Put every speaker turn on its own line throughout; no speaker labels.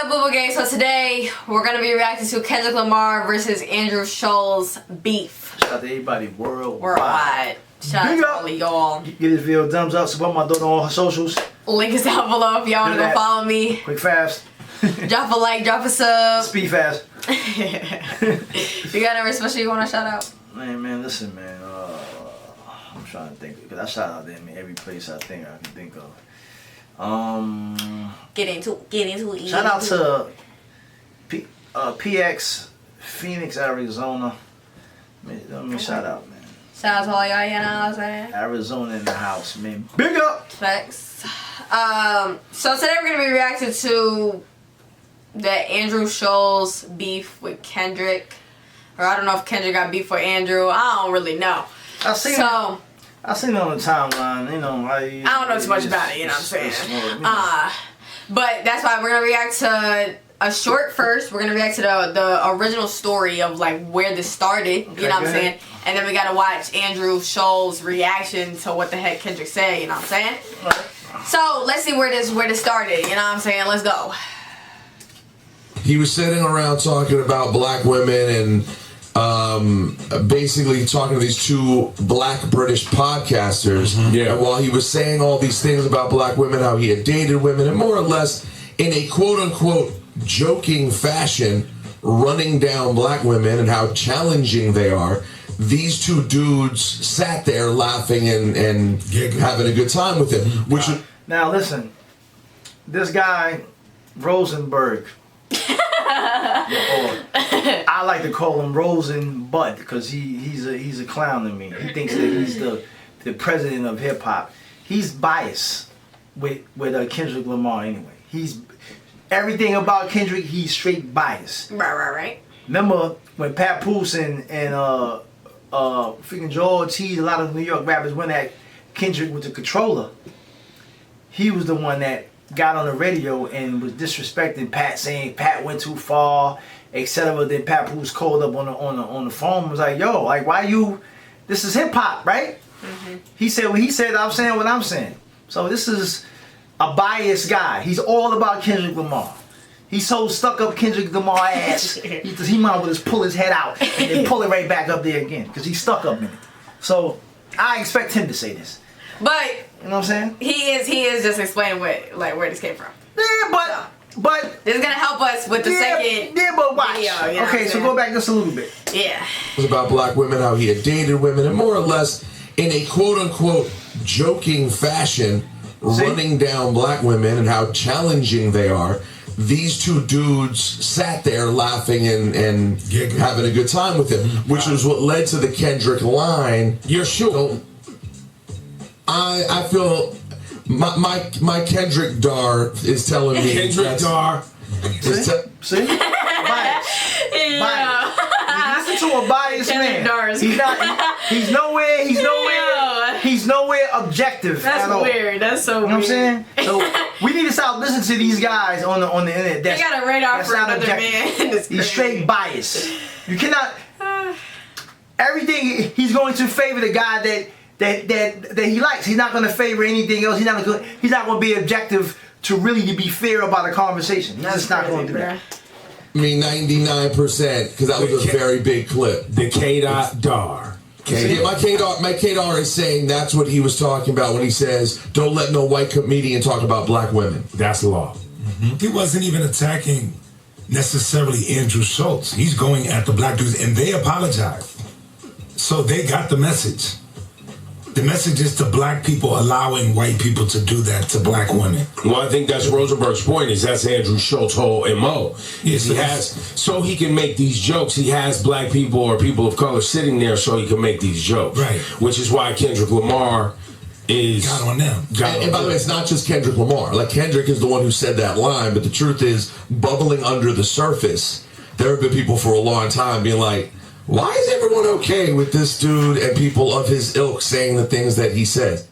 up, Boo Boo Gang? So today we're gonna be reacting to Kendrick Lamar versus Andrew Schulz beef.
Shout out to everybody
worldwide. Shout out to all of y'all.
Give this video a thumbs up. Support my daughter on all her socials.
Link is down below if y'all wanna go follow me.
Quick fast.
Drop a like, drop a sub.
Speed fast.
You got anything special you wanna shout out?
Man, listen, man. I'm trying to think because I shout out them in every place I think I can think of.
Get into it.
Shout out to PX Phoenix, Arizona. Let me shout out, man.
Shout out to all y'all, you know what I'm saying?
Arizona in the house, man. Big up!
Thanks. So today we're gonna be reacting to the Andrew Schulz beef with Kendrick. Or I don't know if Kendrick got beef with Andrew. I don't really know.
I seen it on the timeline, you know. I
don't know too much about it, you know what I'm saying? But that's why we're gonna react to a short first. We're gonna react to the original story of like where this started, you know what I'm saying? And then we gotta watch Andrew Schulz's reaction to what the heck Kendrick said, you know what I'm saying? Right. So let's see where this started, you know what I'm saying? Let's go.
He was sitting around talking about black women and basically talking to these two black British podcasters.
Yeah.
And while he was saying all these things about black women, how he had dated women, and more or less in a quote-unquote joking fashion, running down black women and how challenging they are, these two dudes sat there laughing and having a good time with him. Which
now listen, this guy, Rosenberg, I like to call him Rosenbud because he's a clown to me. He thinks that he's the president of hip hop. He's biased with Kendrick Lamar anyway. He's everything about Kendrick. He's straight biased.
Right.
Remember when Pat Poose and freaking Joel Ortiz, a lot of New York rappers went at Kendrick with the controller. He was the one that got on the radio and was disrespecting Pat, saying Pat went too far, etc. Then Pat Poose called up on the phone and was like, "Yo, like why you? This is hip hop, right?" He said what he said. I'm saying what I'm saying. So this is a biased guy. He's all about Kendrick Lamar. He's so stuck up Kendrick Lamar ass. he might well just pull his head out and then pull it right back up there again because he's stuck up in it. So I expect him to say this.
But
you know what I'm saying?
He is just explaining where this came from.
Yeah, but
this is gonna help us with the second
but watch.
video. You know
okay, so go back just a little bit.
Yeah.
it was about black women, how he had dated women, and more or less in a quote-unquote joking fashion, running down black women and how challenging they are. These two dudes sat there laughing and having a good time with him, which was what led to the Kendrick line.
You're sure?
I feel my Kendrick Dar is telling me
Kendrick Dar.
See? Bias. Bias. Listen to a biased man. He's nowhere objective.
That's
at all.
weird. That's so
weird. You know what I'm saying? So we need to stop listening to these guys on the internet.
They got a radar for another man.
He's straight biased. You cannot. Everything he's going to favor the guy that he likes. He's not going to favor anything else. He's not going to be objective to really be fair about a conversation. He's just not going to do that.
I mean, 99%, because that was a very big clip.
The K.Dar.
Yeah, my K.Dar is saying that's what he was talking about when he says, "Don't let no white comedian talk about black women."
That's law.
He wasn't even attacking necessarily Andrew Schulz. He's going at the black dudes, and they apologized. So they got the message. The message is to black people allowing white people to do that to black women.
Well, I think that's Rosenberg's point, is that's Andrew Schultz's whole MO. Is he has, so he can make these jokes, he has black people or people of color sitting there so he can make these jokes.
Right.
Which is why Kendrick Lamar is...
Got on them.
And by the way, it's not just Kendrick Lamar. Like, Kendrick is the one who said that line, but the truth is, bubbling under the surface, there have been people for a long time being like, why is everyone okay with this dude and people of his ilk saying the things that he said?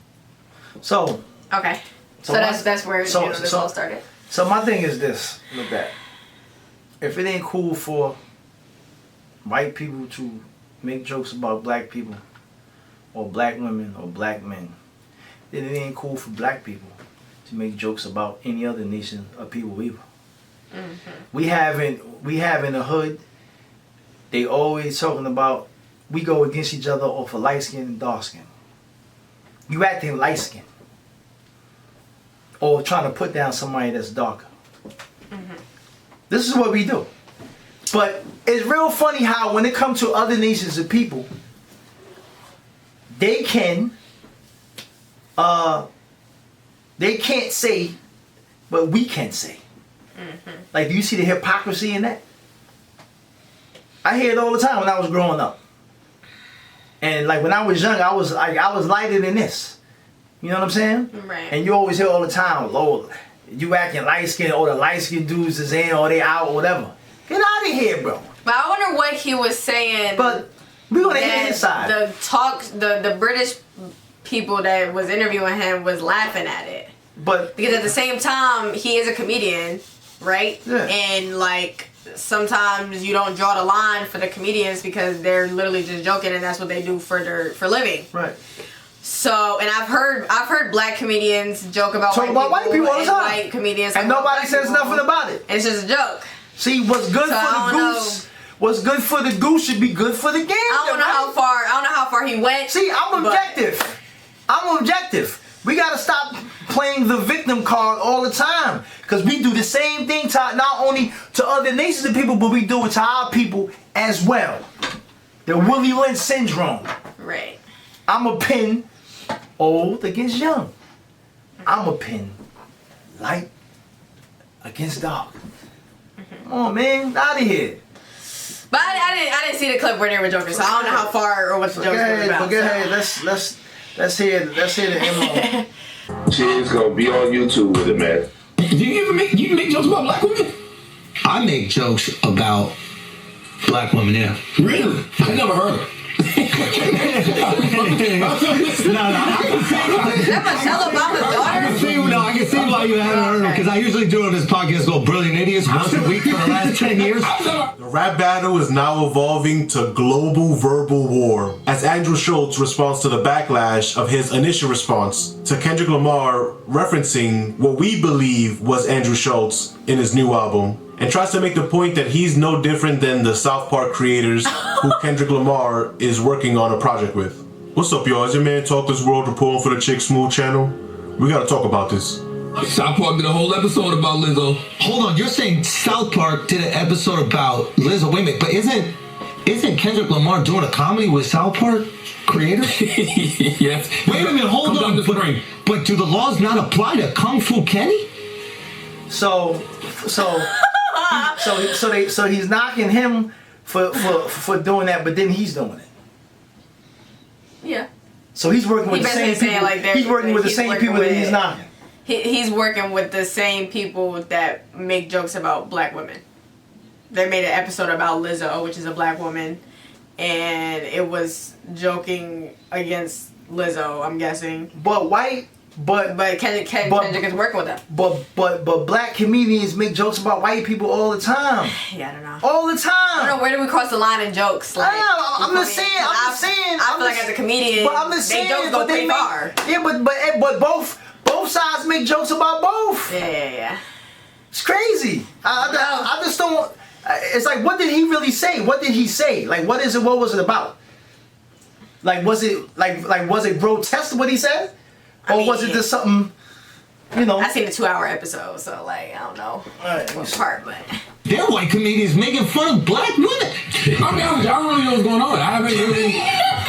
So
okay, so that's where this all started.
So my thing is this: look that if it ain't cool for white people to make jokes about black people or black women or black men, then it ain't cool for black people to make jokes about any other nation or people either. We have in the hood, they always talking about we go against each other off of light skin and dark skin. You acting light skin. Or trying to put down somebody that's darker. This is what we do. But it's real funny how when it comes to other nations of people, they can't say, but we can say. Like, do you see the hypocrisy in that? I hear it all the time when I was growing up. And like when I was young, I was lighter than this. You know what I'm saying?
Right.
And you always hear all the time, "Oh, you acting light skinned, or the light skinned dudes is in, or they out, or whatever." Get out of here, bro.
But I wonder what he was saying.
But we're gonna hear his side.
The British people that was interviewing him was laughing at it.
But
because at the same time, he is a comedian, right?
Yeah.
And like sometimes you don't draw the line for the comedians because they're literally just joking, and that's what they do for living.
Right.
So, and I've heard black comedians joke about
white people all the time.
White comedians,
and nobody says nothing about it.
It's just a joke.
See, what's good for the goose? What's good for the goose should be good for the gander.
I don't know how far he went.
See, I'm objective. We gotta stop playing the victim card all the time, because we do the same thing to not only to other nations of people, but we do it to our people as well. The Willie Lynch syndrome.
Right.
I'm a pin old against young. I'm a pin light against dark. Come on, man, out of here.
But I didn't see the clip where they were joking, so I don't know how far or what the joke was about.
Go ahead. Let's hear the MO.
She's gonna be on YouTube with it, man.
Do you make jokes about black women?
I make jokes about black women, yeah.
Really? I never heard of it.
I can see why you haven't heard of it, because I usually do on this podcast called Brilliant Idiots once a week for the last 10 years.
The rap battle is now evolving to global verbal war as Andrew Schulz responds to the backlash of his initial response to Kendrick Lamar referencing what we believe was Andrew Schulz in his new album, and tries to make the point that he's no different than the South Park creators who Kendrick Lamar is working on a project with. What's up, y'all? Is your man Talk This World reporting for the Chick Smooth channel? We gotta talk about this.
South Park did a whole episode about Lizzo.
Hold on, you're saying South Park did an episode about Lizzo? Wait a minute, but isn't Kendrick Lamar doing a comedy with South Park creators?
Yes.
Wait a minute, hold on. But do the laws not apply to Kung Fu Kenny?
So he's knocking him for doing that, but then he's doing it.
Yeah.
So he's working with the same people. He's working with the same people that he's knocking.
He's working with the same people that make jokes about black women. They made an episode about Lizzo, which is a black woman, and it was joking against Lizzo, I'm guessing.
But
Kendrick is working with them.
But black comedians make jokes about white people all the time.
Yeah, I don't know.
All the time.
I don't know, where do we cross the line in jokes? Like,
I'm just saying.
I feel like as a comedian, they jokes go pretty far.
Yeah, but both sides make jokes about both.
Yeah.
It's crazy. I just don't. It's like, what did he really say? What did he say? Like, what is it? What was it about? Like, was it was it grotesque what he said? Or was it just something, you know?
I seen the 2-hour episode, so like, I don't know what part, but...
They're white comedians making fun of black women.
I don't really know what's going on. I haven't really...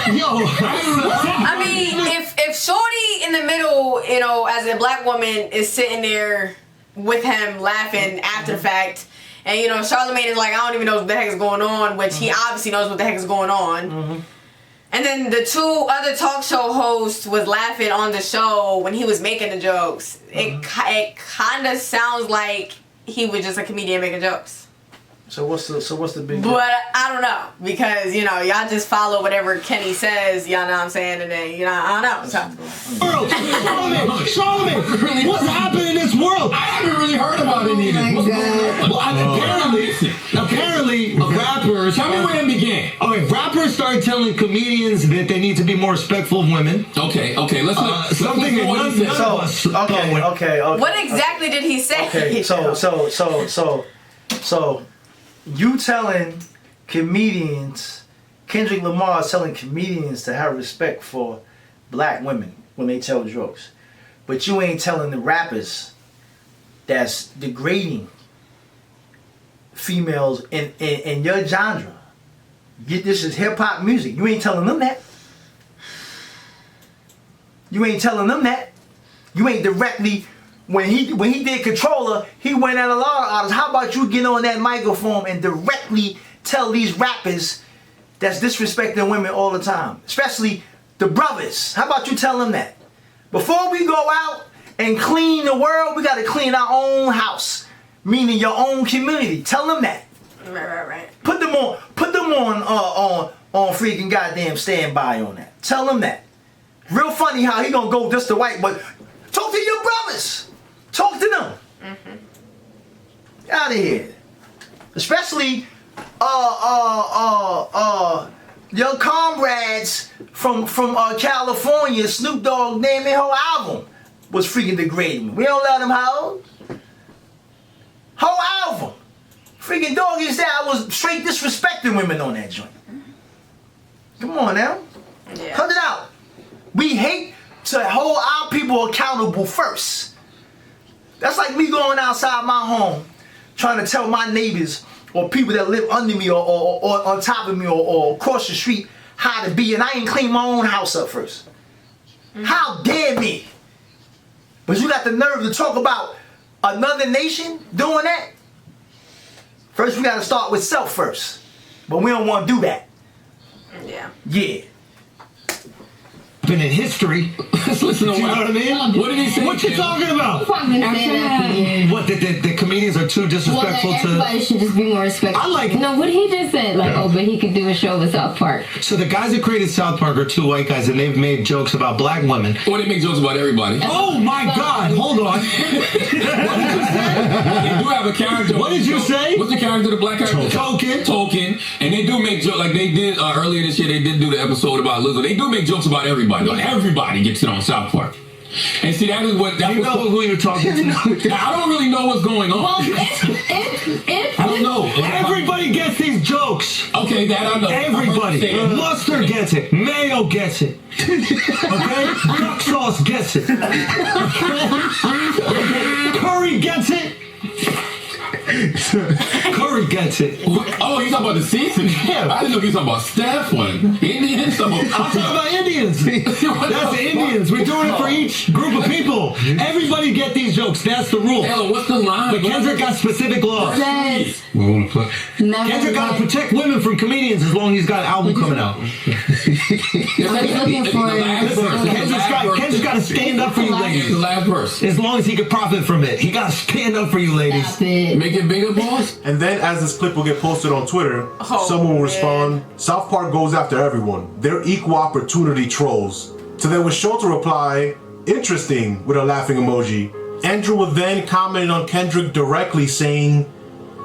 I mean, if Shorty in the middle, you know, as a black woman is sitting there with him laughing after the fact, and, you know, Charlamagne is like, I don't even know what the heck is going on, which he obviously knows what the heck is going on. Mm-hmm. And then the 2 other talk show hosts was laughing on the show when he was making the jokes. Mm-hmm. It kind of sounds like he was just a comedian making jokes.
So what's the big
deal? But I don't know, because, you know, y'all just follow whatever Kenny says, y'all know what I'm saying, and then, you know, I don't know. So.
Charlamagne, what's happening in this world?
I haven't really heard about it either.
Well, apparently, rappers...
Tell me where it began.
Okay, rappers started telling comedians that they need to be more respectful of women.
Okay, let's look.
Something that none of us...
Okay.
What exactly did he say?
Okay, so So, you telling comedians, Kendrick Lamar is telling comedians to have respect for black women when they tell jokes. But you ain't telling the rappers that's degrading females in your genre. This is hip-hop music. You ain't telling them that. You ain't telling them that. You ain't directly... When he did Controller, he went at a lot of artists. How about you get on that microphone and directly tell these rappers that's disrespecting women all the time, especially the brothers? How about you tell them that? Before we go out and clean the world, we got to clean our own house, meaning your own community. Tell them that.
Right.
Put them on freaking goddamn standby on that. Tell them that. Real funny how he gonna go just the white, but talk to your brothers. Talk to them. Out of here. Especially your comrades from California. Snoop Dogg named their whole album was freaking degrading. We don't let them hold. Whole album. Freaking Doggy Style was straight disrespecting women on that joint. Come on now.
Yeah.
Cut it out. We hate to hold our people accountable first. That's like me going outside my home trying to tell my neighbors or people that live under me or on top of me or across the street how to be, and I ain't clean my own house up first. How dare me? But you got the nerve to talk about another nation doing that? First, we got to start with self first. But we don't want to do that.
Yeah.
Yeah.
Been in history.
Let's listen to
You know what I mean?
What did he say?
What you talking about? What, the comedians are too disrespectful
well, everybody should just be more respectful.
I like...
No, what he just said, like, oh, but he could do a show with South Park.
So the guys that created South Park are two white guys, and they've made jokes about black women.
Or they make jokes about everybody.
Oh my God! Hold on.
They do have a character.
What did you say?
What's the character, the black character? Token. And they do make jokes, like they did earlier this year, they did do the episode about Lizzo. They do make jokes about everybody. Like, everybody gets it on South Park. And see, that is what...
You know who you're talking to.
I don't really know what's going on.
Well,
I don't know.
Everybody gets these jokes.
Okay, that I know.
Everybody. Mustard gets it. Mayo gets it. Okay? Duck sauce gets it. Okay? Curry gets it. Curry gets it.
Oh, you talking about the season?
Yeah.
I didn't know you talking about staff one. Indians?
I'm talking about Indians. That's the Indians. We're doing it for each group of people. Everybody get these jokes. That's the rule.
Taylor, what's the line?
But Kendrick got specific laws.
says,
Kendrick got to protect women from comedians as long as he's got an album coming out. Kendrick's got to stand up for you ladies.
The last verse.
As long as he can profit from it. He got to stand up for you ladies.
Make it bigger, boss.
And then as this clip will get posted on Twitter, someone will respond, South Park goes after everyone. They're equal opportunity trolls. So then with Schulz to reply, interesting, with a laughing emoji. Andrew will then comment on Kendrick directly saying,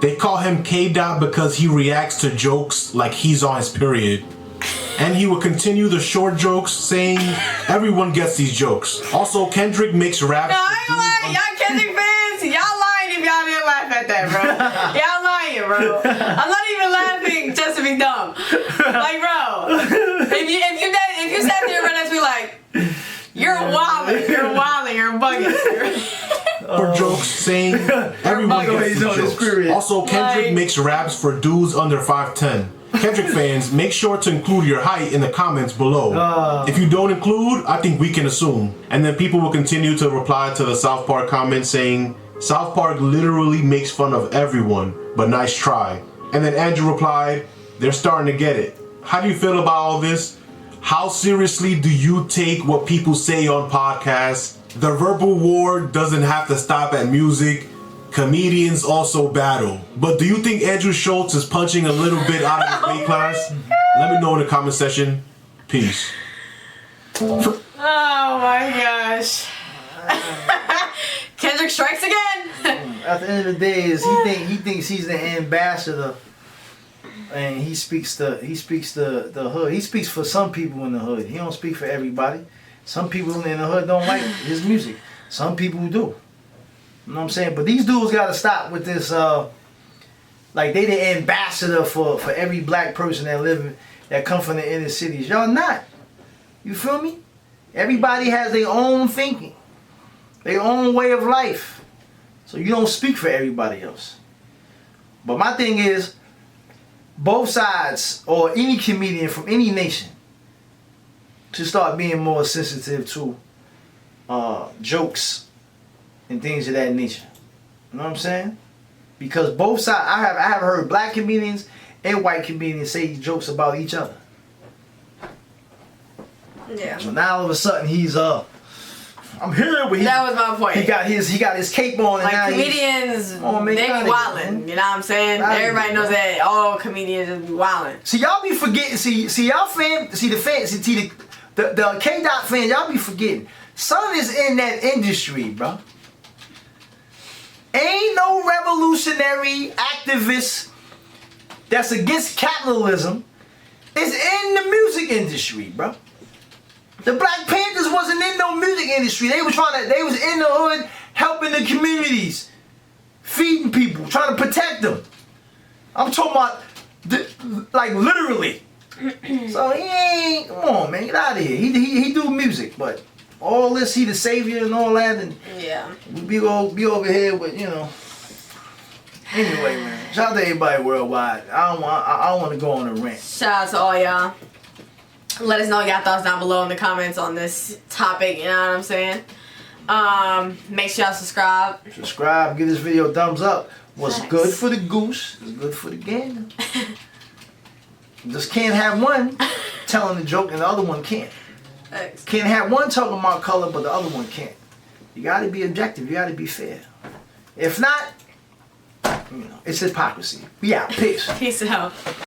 they call him K-Dot because he reacts to jokes like he's on his period. And he will continue the short jokes saying, everyone gets these jokes. Also, Kendrick makes raps.
No, I ain't gonna lie, y'all Kendrick fans, y'all lying if y'all didn't laugh at that, bro. Y'all lying, bro. I'm not even laughing just to be dumb. Like, bro, if you sat there and that's be like, you're wilding, you're bugging.
For jokes saying everyone gets these jokes. Also, Kendrick makes raps for dudes under 5'10". Kendrick fans, make sure to include your height in the comments below. If you don't include, I think we can assume. And then people will continue to reply to the South Park comment saying, South Park literally makes fun of everyone, but nice try. And then Andrew replied, they're starting to get it. How do you feel about all this? How seriously do you take what people say on podcasts? The verbal war doesn't have to stop at music. Comedians also battle. But do you think Andrew Schulz is punching a little bit out of his weight class? Let me know in the comment section. Peace.
Oh my gosh. Kendrick strikes again.
At the end of the day, he thinks he's the ambassador, and he speaks the hood. He speaks for some people in the hood. He don't speak for everybody. Some people in the hood don't like his music. Some people do. You know what I'm saying? But these dudes gotta stop with this Like they the ambassador for every black person that come from the inner cities. Y'all not. You feel me? Everybody has their own thinking, their own way of life. So you don't speak for everybody else. But my thing is, both sides or any comedian from any nation should start being more sensitive to jokes and things of that nature. You know what I'm saying? Because both sides, I have heard black comedians and white comedians say jokes about each other.
Yeah.
So now all of a sudden he's I'm here, but
that was my point.
He got his cape on, and
like
now
comedians, they be wildin'. You know what I'm saying? Everybody knows that all comedians be wildin'.
See, y'all be forgetting. See y'all fans. See the fans. See the K-Dot fans. Y'all be forgetting. Son is in that industry, bro. Ain't no revolutionary activist that's against capitalism is in the music industry, bro. The Black Panthers wasn't in no music industry. They was in the hood helping the communities, feeding people, trying to protect them. I'm talking about, like, literally. So he ain't, come on, man, get out of here. He do music, but all this, he the savior and all that, and
yeah,
we be over here with, you know. Anyway, man, shout out to everybody worldwide. I don't want to go on a rant.
Shout out to all y'all. Let us know your thoughts down below in the comments on this topic, you know what I'm saying? Make sure y'all subscribe.
Subscribe, give this video a thumbs up. What's good for the goose is good for the gander. Just can't have one telling the joke and the other one can't.
Thanks.
Can't have one talking about color but the other one can't. You gotta be objective, you gotta be fair. If not, you know, it's hypocrisy. We out. Peace.
Peace out.